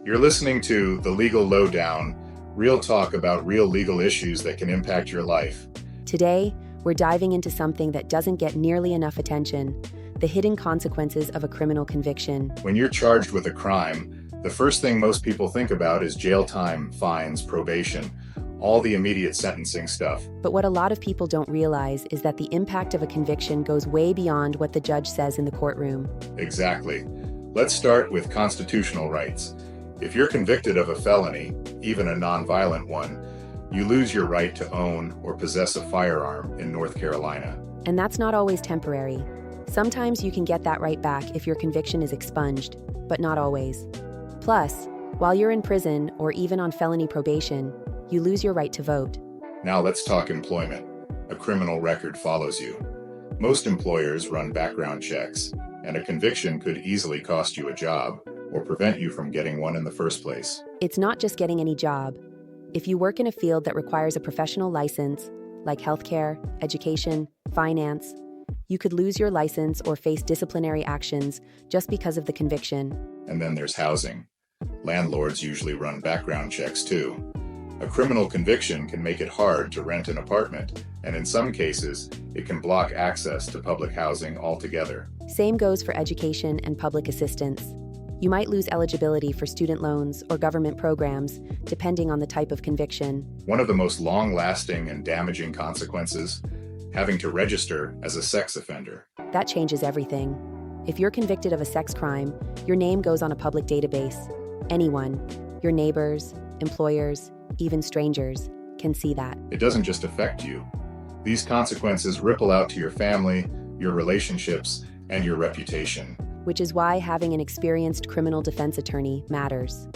You're listening to The Legal Lowdown, real talk about real legal issues that can impact your life. Today, we're diving into something that doesn't get nearly enough attention: the hidden consequences of a criminal conviction. When you're charged with a crime, the first thing most people think about is jail time, fines, probation, all the immediate sentencing stuff. But what a lot of people don't realize is that the impact of a conviction goes way beyond what the judge says in the courtroom. Exactly. Let's start with constitutional rights. If you're convicted of a felony, even a nonviolent one, you lose your right to own or possess a firearm in North Carolina. And that's not always temporary. Sometimes you can get that right back if your conviction is expunged, but not always. Plus, while you're in prison or even on felony probation, you lose your right to vote. Now let's talk employment. A criminal record follows you. Most employers run background checks, and a conviction could easily cost you a job or prevent you from getting one in the first place. It's not just getting any job. If you work in a field that requires a professional license, like healthcare, education, finance, you could lose your license or face disciplinary actions just because of the conviction. And then there's housing. Landlords usually run background checks too. A criminal conviction can make it hard to rent an apartment, and in some cases, it can block access to public housing altogether. Same goes for education and public assistance. You might lose eligibility for student loans or government programs, depending on the type of conviction. One of the most long-lasting and damaging consequences, having to register as a sex offender. That changes everything. If you're convicted of a sex crime, your name goes on a public database. Anyone, your neighbors, employers, even strangers, can see that. It doesn't just affect you. These consequences ripple out to your family, your relationships, and your reputation. Which is why having an experienced criminal defense attorney matters.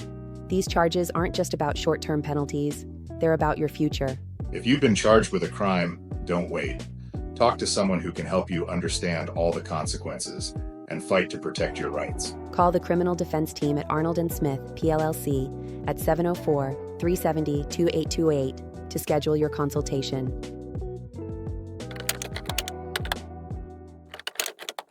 These charges aren't just about short-term penalties, they're about your future. If you've been charged with a crime, don't wait. Talk to someone who can help you understand all the consequences and fight to protect your rights. Call the criminal defense team at Arnold & Smith, PLLC, at 704-370-2828 to schedule your consultation.